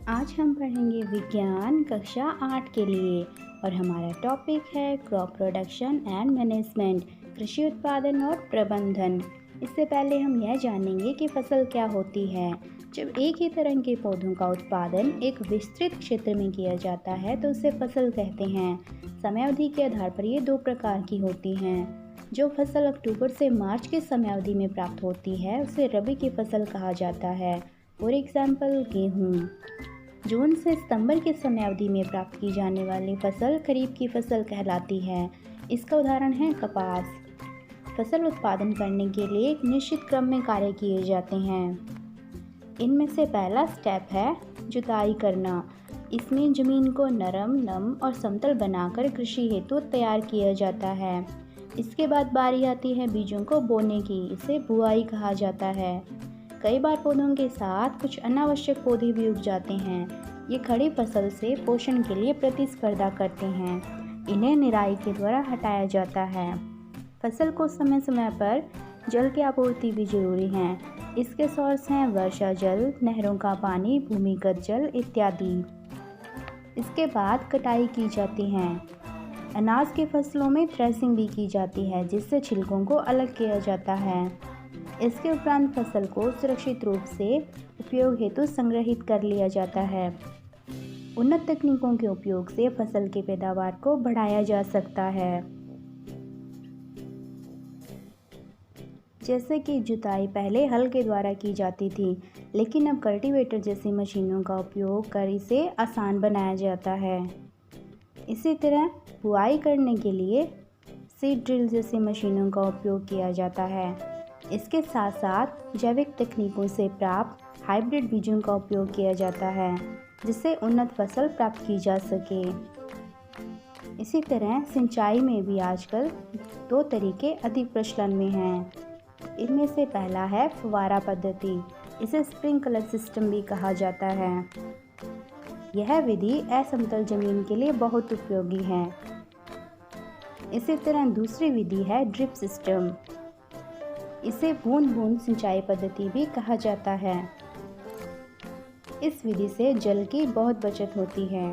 आज हम पढ़ेंगे विज्ञान कक्षा 8 के लिए और हमारा टॉपिक है क्रॉप प्रोडक्शन एंड मैनेजमेंट, कृषि उत्पादन और प्रबंधन। इससे पहले हम यह जानेंगे कि फसल क्या होती है। जब एक ही तरह के पौधों का उत्पादन एक विस्तृत क्षेत्र में किया जाता है तो उसे फसल कहते हैं। समयावधि के आधार पर ये दो प्रकार की होती हैं। जो फसल अक्टूबर से मार्च के समयावधि में प्राप्त होती है उसे रबी की फसल कहा जाता है। फॉर एग्जाम्पल गेहूँ। जून से सितंबर की समयावधि में प्राप्त की जाने वाली फसल खरीफ की फसल कहलाती है। इसका उदाहरण है कपास। फसल उत्पादन करने के लिए एक निश्चित क्रम में कार्य किए जाते हैं। इनमें से पहला स्टेप है जुताई करना। इसमें जमीन को नम और समतल बनाकर कृषि हेतु तैयार किया जाता है। इसके बाद बारी आती है बीजों को बोने की। इसे बुआई कहा जाता है। कई बार पौधों के साथ कुछ अनावश्यक पौधे भी उग जाते हैं। ये खड़ी फसल से पोषण के लिए प्रतिस्पर्धा करते हैं। इन्हें निराई के द्वारा हटाया जाता है। फसल को समय समय पर जल की आपूर्ति भी जरूरी है। इसके सोर्स हैं वर्षा जल, नहरों का पानी, भूमिगत जल इत्यादि। इसके बाद कटाई की जाती है। अनाज की फसलों में थ्रेसिंग भी की जाती है जिससे छिलकों को अलग किया जाता है। इसके उपरांत फसल को सुरक्षित रूप से उपयोग हेतु संग्रहित कर लिया जाता है। उन्नत तकनीकों के उपयोग से फसल की पैदावार को बढ़ाया जा सकता है, जैसे कि जुताई पहले हल के द्वारा की जाती थी, लेकिन अब कल्टीवेटर जैसी मशीनों का उपयोग कर इसे आसान बनाया जाता है। इसी तरह बुआई करने के लिए सीड ड्रिल जैसी मशीनों का उपयोग किया जाता है। इसके साथ साथ जैविक तकनीकों से प्राप्त हाइब्रिड बीजों का उपयोग किया जाता है जिससे उन्नत फसल प्राप्त की जा सके। इसी तरह सिंचाई में भी आजकल दो तरीके अधिक प्रचलन में हैं। इनमें से पहला है फुवारा पद्धति। इसे स्प्रिंकलर सिस्टम भी कहा जाता है। यह विधि असमतल जमीन के लिए बहुत उपयोगी है। इसी तरह दूसरी विधि है ड्रिप सिस्टम। इसे बूंद बूंद सिंचाई पद्धति भी कहा जाता है। इस विधि से जल की बहुत बचत होती है।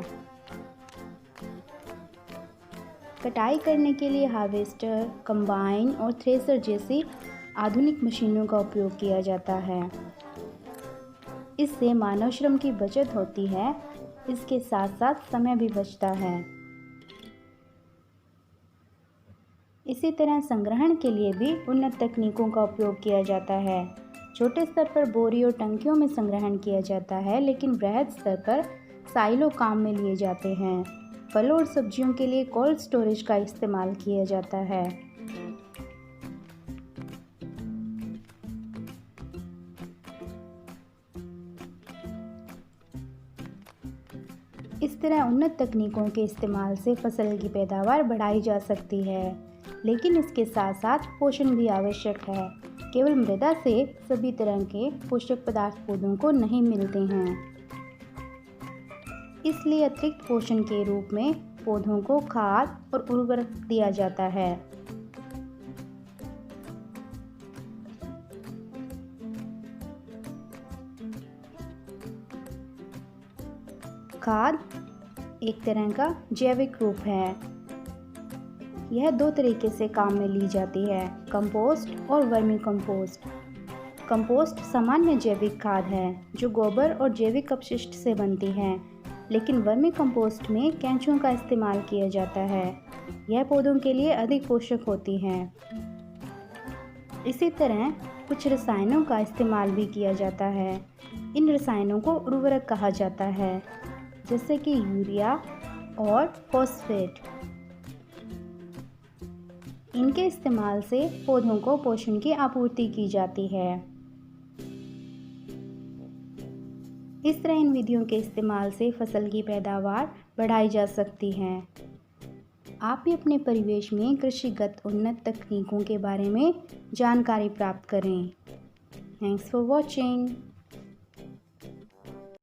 कटाई करने के लिए हार्वेस्टर, कंबाइन और थ्रेसर जैसी आधुनिक मशीनों का उपयोग किया जाता है। इससे मानव श्रम की बचत होती है। इसके साथ साथ समय भी बचता है। इसी तरह संग्रहण के लिए भी उन्नत तकनीकों का उपयोग किया जाता है। छोटे स्तर पर बोरी और टंकियों में संग्रहण किया जाता है, लेकिन बृहद स्तर पर साइलो काम में लिए जाते हैं। फलों और सब्जियों के लिए कोल्ड स्टोरेज का इस्तेमाल किया जाता है। इस तरह उन्नत तकनीकों के इस्तेमाल से फसल की पैदावार बढ़ाई जा सकती है, लेकिन इसके साथ साथ पोषण भी आवश्यक है। केवल मृदा से सभी तरह के पोषक पदार्थ पौधों को नहीं मिलते हैं। इसलिए अतिरिक्त पोषण के रूप में पौधों को खाद और उर्वरक दिया जाता है। खाद एक तरह का जैविक रूप है। यह दो तरीके से काम में ली जाती है, कंपोस्ट और वर्मी कंपोस्ट। कंपोस्ट सामान्य जैविक खाद है जो गोबर और जैविक अपशिष्ट से बनती है, लेकिन वर्मी कंपोस्ट में केंचुओं का इस्तेमाल किया जाता है। यह पौधों के लिए अधिक पोषक होती हैं। इसी तरह कुछ रसायनों का इस्तेमाल भी किया जाता है। इन रसायनों को उर्वरक कहा जाता है, जैसे कि यूरिया और फॉस्फेट। इनके इस्तेमाल से पौधों को पोषण की आपूर्ति की जाती है। इस तरह इन विधियों के इस्तेमाल से फसल की पैदावार बढ़ाई जा सकती है। आप भी अपने परिवेश में कृषिगत उन्नत तकनीकों के बारे में जानकारी प्राप्त करें। Thanks for watching.